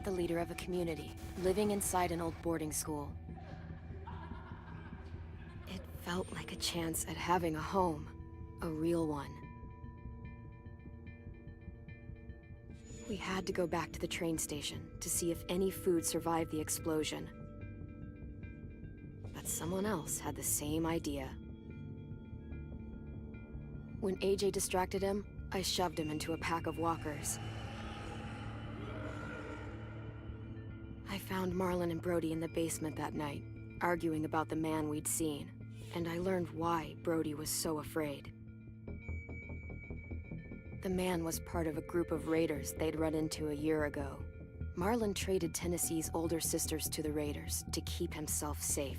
the leader of a community, living inside an old boarding school. It felt like a chance at having a home, a real one. We had to go back to the train station to see if any food survived the explosion. But someone else had the same idea. When AJ distracted him, I shoved him into a pack of walkers. I found Marlon and Brody in the basement that night, arguing about the man we'd seen, and I learned why Brody was so afraid. The man was part of a group of raiders they'd run into a year ago. Marlon traded Tennessee's older sisters to the raiders to keep himself safe.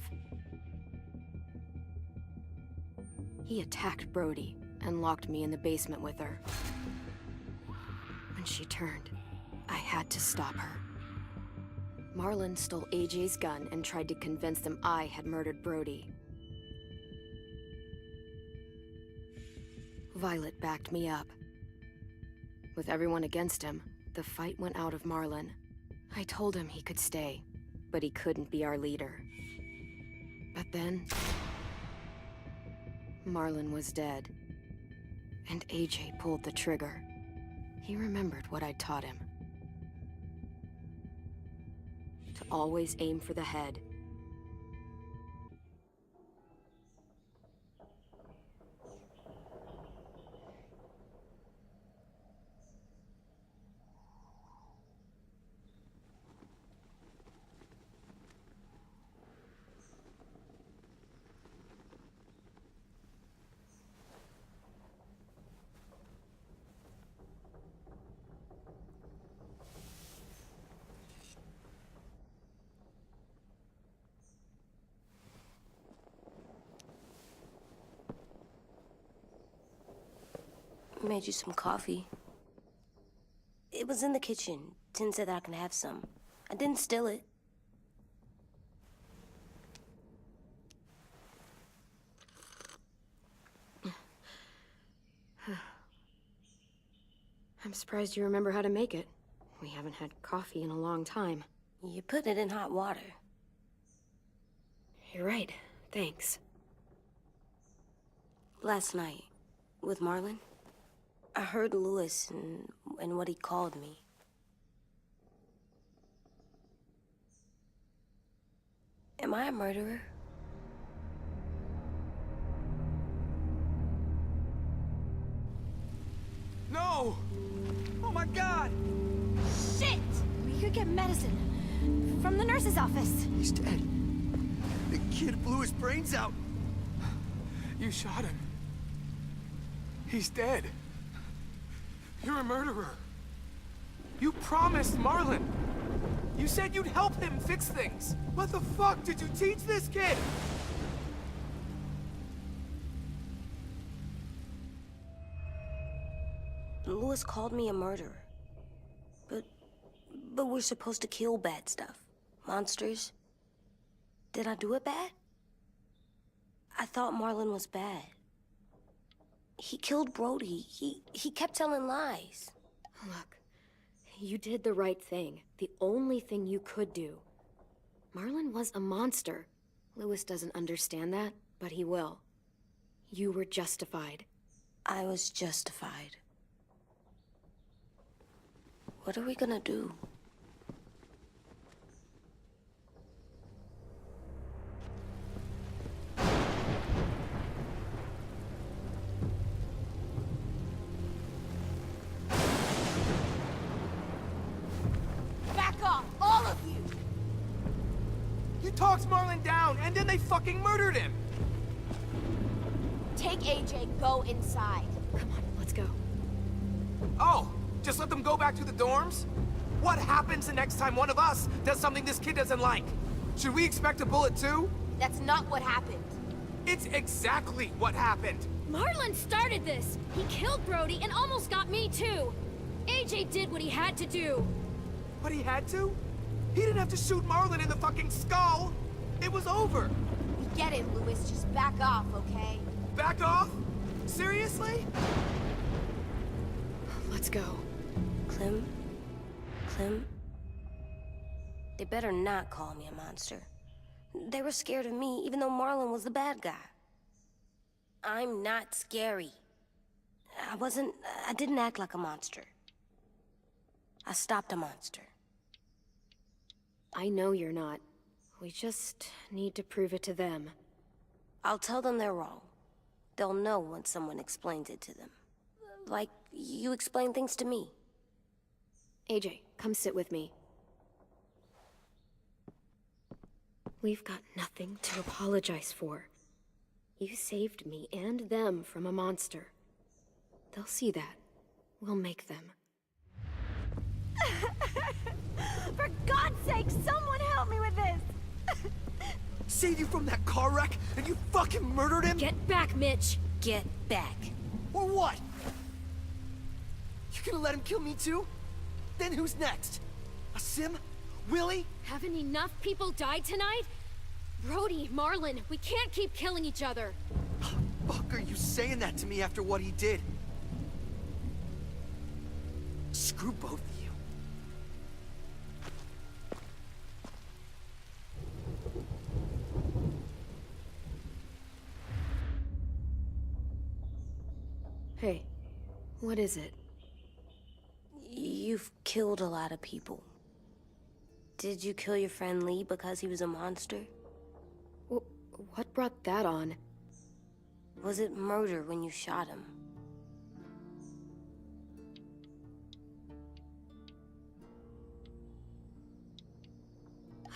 He attacked Brody and locked me in the basement with her. When she turned, I had to stop her. Marlon stole AJ's gun and tried to convince them I had murdered Brody. Violet backed me up. With everyone against him, the fight went out of Marlon. I told him he could stay, but he couldn't be our leader. But then, Marlon was dead, and AJ pulled the trigger. He remembered what I'd taught him. To always aim for the head. I made you some coffee. It was in the kitchen. Tin said that I can have some. I didn't steal it. I'm surprised you remember how to make it. We haven't had coffee in a long time. You put it in hot water. You're right. Thanks. Last night, with Marlon, I heard Lewis and what he called me. Am I a murderer? No! Oh my God! Shit! We could get medicine from the nurse's office. He's dead. The kid blew his brains out. You shot him. He's dead. You're a murderer. You promised Marlon. You said you'd help him fix things. What the fuck did you teach this kid? Lewis called me a murderer. But we're supposed to kill bad stuff. Monsters. Did I do it bad? I thought Marlon was bad. He killed Brody. He kept telling lies. Look, you did the right thing. The only thing you could do. Marlon was a monster. Lewis doesn't understand that, but he will. You were justified. I was justified. What are we gonna do? Back off, all of you! You talked Marlon down, and then they fucking murdered him! Take AJ, go inside. Come on, let's go. Oh, just let them go back to the dorms? What happens the next time one of us does something this kid doesn't like? Should we expect a bullet too? That's not what happened. It's exactly what happened! Marlon started this! He killed Brody and almost got me too! AJ did what he had to do! But he had to? He didn't have to shoot Marlon in the fucking skull! It was over! We get it, Lewis. Just back off, okay? Back off? Seriously? Let's go. Clem? They better not call me a monster. They were scared of me, even though Marlon was the bad guy. I'm not scary. I didn't act like a monster. I stopped a monster. I know you're not. We just need to prove it to them. I'll tell them they're wrong. They'll know when someone explains it to them. Like, you explain things to me. AJ, come sit with me. We've got nothing to apologize for. You saved me and them from a monster. They'll see that. We'll make them. For God's sake, someone help me with this! Saved you from that car wreck, and you fucking murdered him? Get back, Mitch! Get back. Or what? You gonna let him kill me too? Then who's next? A Sim? Willie? Haven't enough people died tonight? Brody, Marlon, we can't keep killing each other. Fuck are you saying that to me after what he did? Screw both of you. Hey, what is it? You've killed a lot of people. Did you kill your friend Lee because he was a monster? What brought that on? Was it murder when you shot him?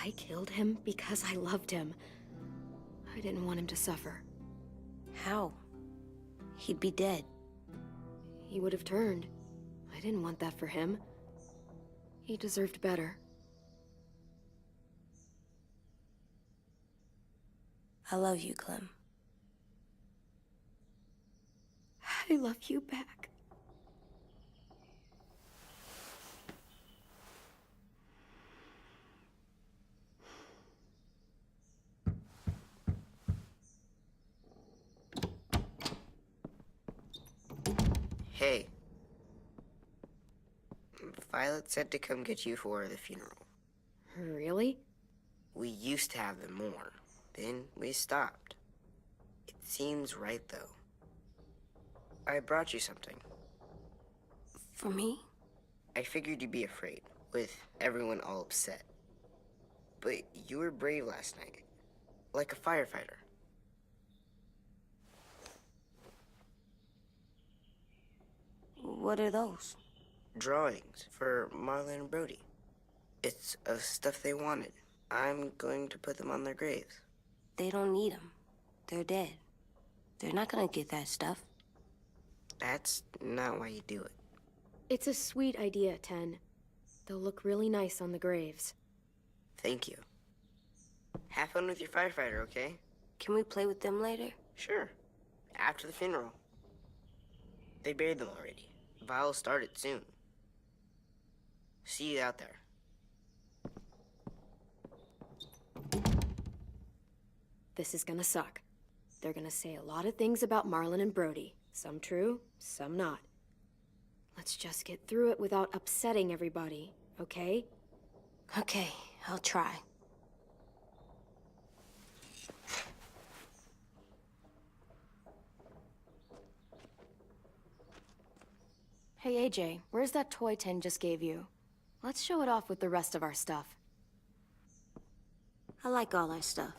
I killed him because I loved him. I didn't want him to suffer. How? He'd be dead. He would have turned. I didn't want that for him. He deserved better. I love you, Clem. I love you back. Hey. Violet said to come get you for the funeral. Really? We used to have them more. Then we stopped. It seems right, though. I brought you something. For me? I figured you'd be afraid, with everyone all upset. But you were brave last night. Like a firefighter. What are those? Drawings for Marlon and Brody. It's of stuff they wanted. I'm going to put them on their graves. They don't need them. They're dead. They're not gonna get that stuff. That's not why you do it. It's a sweet idea, Ten. They'll look really nice on the graves. Thank you. Have fun with your firefighter, okay? Can we play with them later? Sure. After the funeral. They buried them already. Vile started soon. See you out there. This is gonna suck. They're gonna say a lot of things about Marlon and Brody. Some true, some not. Let's just get through it without upsetting everybody, okay? Okay, I'll try. Hey AJ, where's that toy Ten just gave you? Let's show it off with the rest of our stuff. I like all our stuff.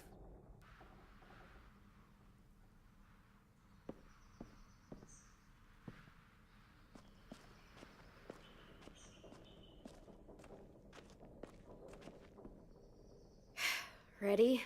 Ready?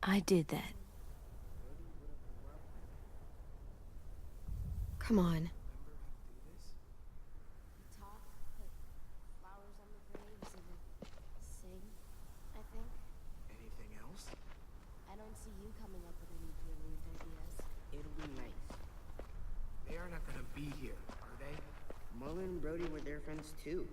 I did that. Come on. Talk, put flowers on the graves, and sing, I think. Anything else? I don't see you coming up with any brilliant ideas. It'll be nice. They are not gonna be here, are they? Marlon and Brody were their friends too.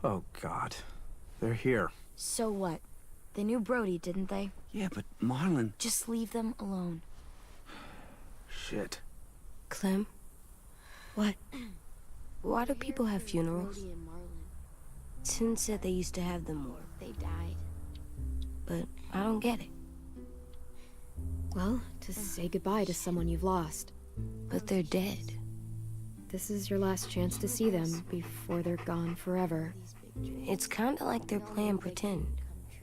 Oh, God. They're here. So what? They knew Brody, didn't they? Yeah, but Marlon... Just leave them alone. Shit. Clem? What? Why do people have funerals? Brody and Marlon, Tin said they used to have them more, they died. but I don't get it. Well, to say goodbye to someone you've lost. But they're dead. This is your last chance to see them before they're gone forever. It's kinda like they're playing pretend.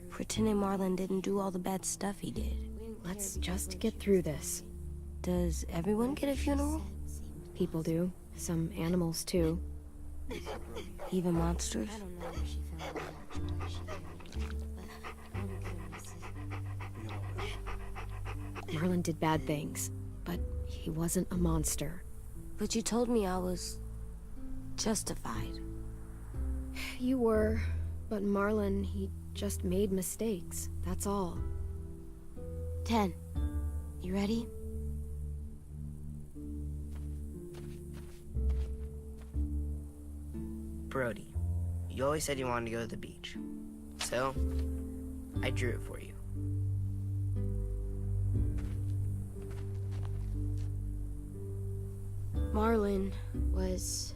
Pretending Marlon didn't do all the bad stuff he did. Let's just get through this. Does everyone get a funeral? People do. Some animals, too. Even monsters? I don't know where she found that. She buried it, but I'm curious. Marlon did bad things, but he wasn't a monster. But you told me I was... justified. You were, but Marlon, he just made mistakes. That's all. 10. You ready? Brody, you always said you wanted to go to the beach. So, I drew it for you. Marlon was...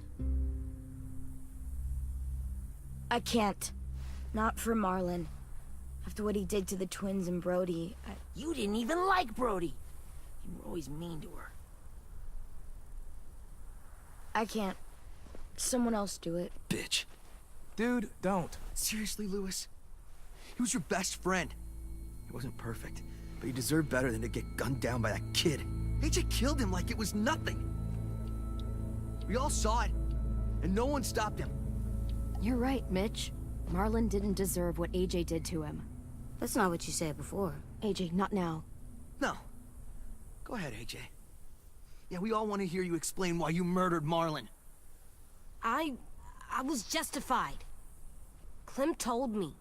I can't. Not for Marlon. After what he did to the twins and Brody, You didn't even like Brody. You were always mean to her. I can't. Someone else do it. Bitch. Dude, don't. Seriously, Lewis? He was your best friend. He wasn't perfect, but he deserved better than to get gunned down by that kid. AJ killed him like it was nothing. We all saw it, and no one stopped him. You're right, Mitch. Marlon didn't deserve what AJ did to him. That's not what you said before. AJ, not now. No. Go ahead, AJ. Yeah, we all want to hear you explain why you murdered Marlon. I was justified. Clem told me.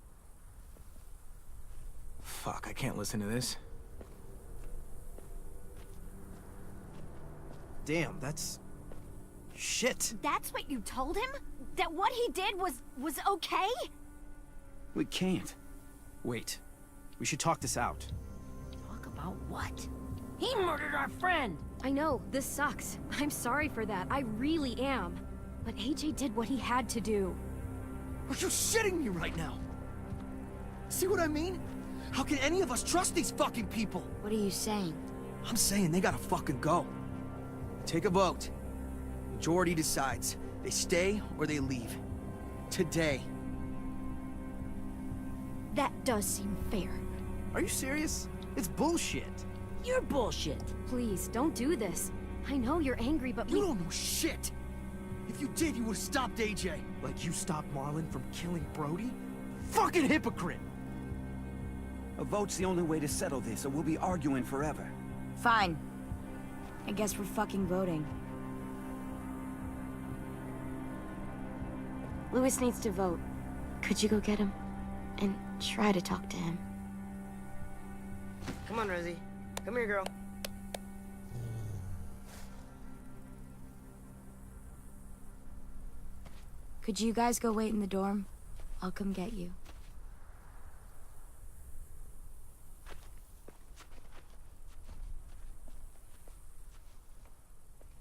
Fuck, I can't listen to this. Damn, that's... shit. That's what you told him? That what he did was okay? We can't. Wait. We should talk this out. Talk about what? He murdered our friend! I know, this sucks. I'm sorry for that. I really am. But AJ did what he had to do. Are you shitting me right now? See what I mean? How can any of us trust these fucking people? What are you saying? I'm saying they gotta fucking go. Take a vote. Majority decides. They stay or they leave. Today. That does seem fair. Are you serious? It's bullshit. You're bullshit. Please, don't do this. I know you're angry, but You don't know shit! If you did, you would've stopped AJ. Like you stopped Marlon from killing Brody? Fucking hypocrite! A vote's the only way to settle this, or we'll be arguing forever. Fine. I guess we're fucking voting. Lewis needs to vote. Could you go get him? And try to talk to him. Come on, Rosie. Come here, girl. Could you guys go wait in the dorm? I'll come get you.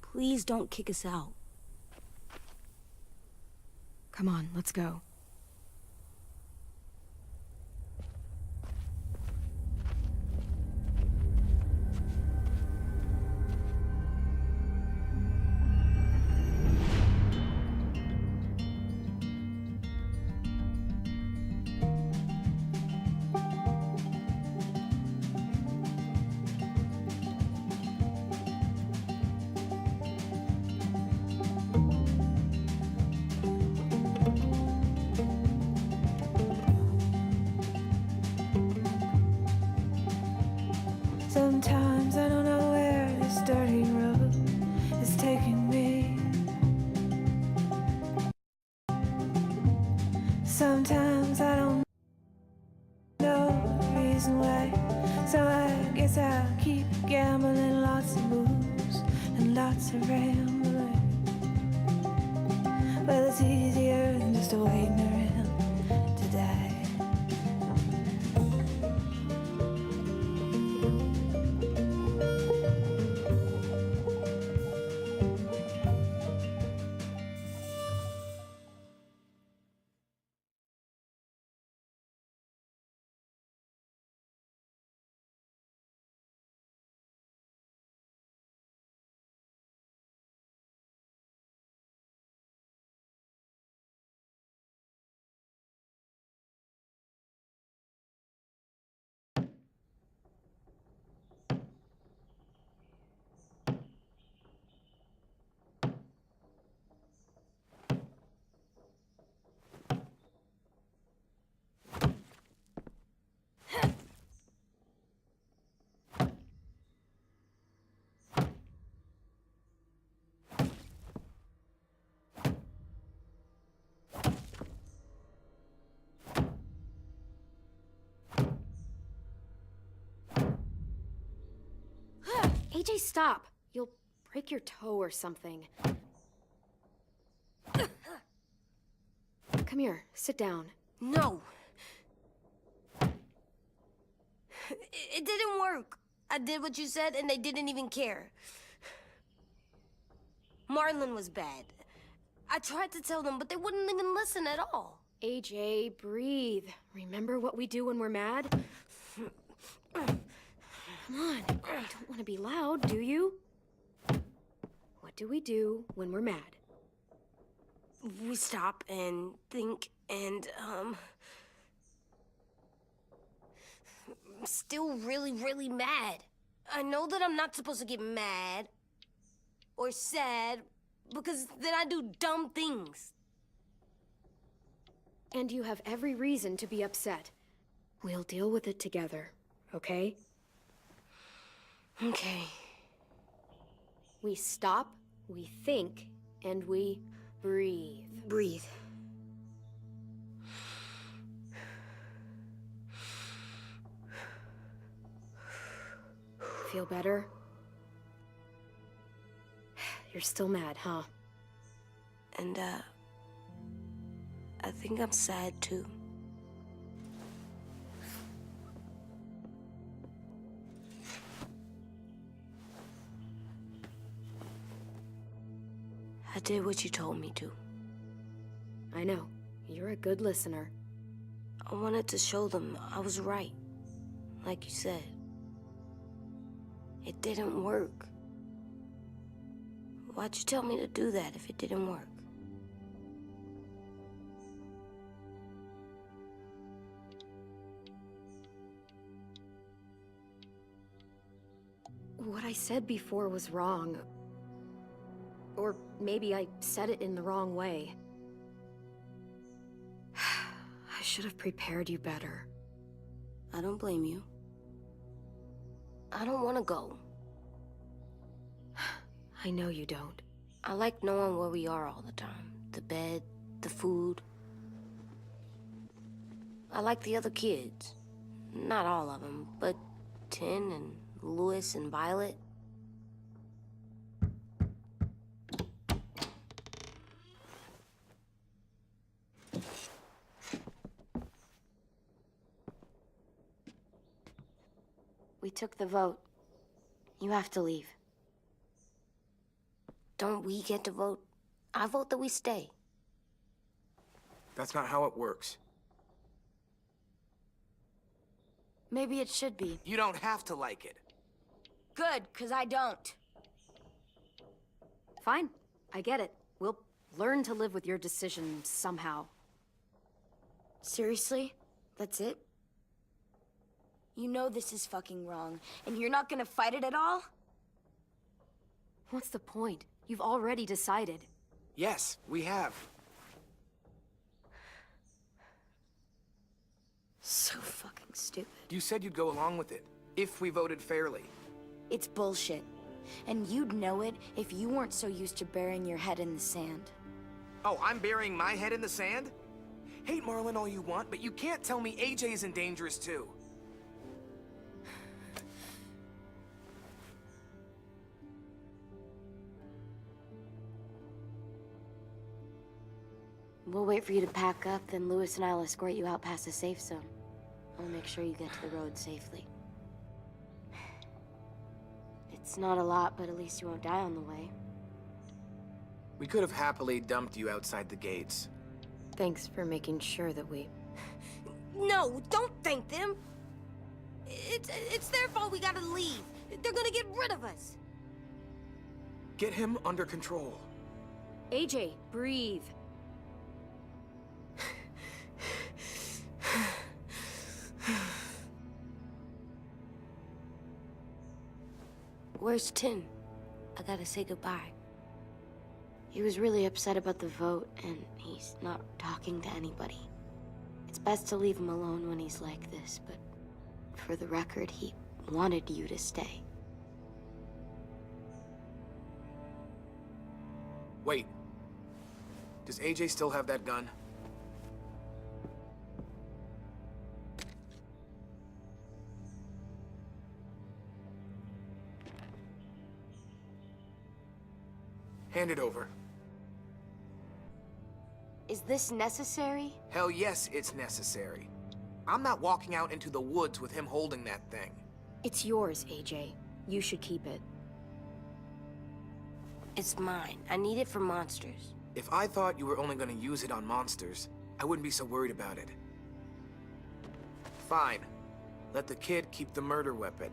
Please don't kick us out. come on, let's go. Sometimes I don't know the reason why. So I guess I'll keep gambling, lots of moves and lots of rambling. Well, it's easier than just waiting around to die. AJ, stop! You'll break your toe or something. Come here, sit down. No. It didn't work. I did what you said, and they didn't even care. Marlon was bad. I tried to tell them, but they wouldn't even listen at all. AJ, breathe. Remember what we do when we're mad? Come on, you don't want to be loud, do you? What do we do when we're mad? We stop and think and, I'm still really, really mad. I know that I'm not supposed to get mad or sad because then I do dumb things. And you have every reason to be upset. We'll deal with it together, okay? Okay. We stop, we think, and we breathe. Breathe. Feel better? You're still mad, huh? And, I think I'm sad, too. I did what you told me to. I know. You're a good listener. I wanted to show them I was right, like you said. It didn't work. Why'd you tell me to do that if it didn't work? What I said before was wrong. Or maybe I said it in the wrong way. I should have prepared you better. I don't blame you. I don't want to go. I know you don't. I like knowing where we are all the time. The bed, the food. I like the other kids. Not all of them, but Tin and Louis and Violet. We took the vote. You have to leave. Don't we get to vote? I vote that we stay. That's not how it works. Maybe it should be. You don't have to like it. Good, because I don't. Fine. I get it. We'll learn to live with your decision somehow. Seriously? That's it? You know this is fucking wrong, and you're not gonna fight it at all? What's the point? You've already decided. Yes, we have. So fucking stupid. You said you'd go along with it, if we voted fairly. It's bullshit. And you'd know it if you weren't so used to burying your head in the sand. Oh, I'm burying my head in the sand? Hate Marlin all you want, but you can't tell me AJ isn't dangerous too. We'll wait for you to pack up, then Lewis and I'll escort you out past the safe zone. I'll make sure you get to the road safely. It's not a lot, but at least you won't die on the way. We could have happily dumped you outside the gates. Thanks for making sure that we... No, don't thank them. It's their fault we gotta leave. They're gonna get rid of us. Get him under control. AJ, breathe. Where's Tin? I gotta say goodbye. He was really upset about the vote, and he's not talking to anybody. It's best to leave him alone when he's like this, but for the record, he wanted you to stay. Wait. Does AJ still have that gun? Hand it over. Is this necessary? Hell yes, it's necessary. I'm not walking out into the woods with him holding that thing. It's yours, AJ. You should keep it. It's mine. I need it for monsters. If I thought you were only gonna use it on monsters, I wouldn't be so worried about it. Fine. Let the kid keep the murder weapon.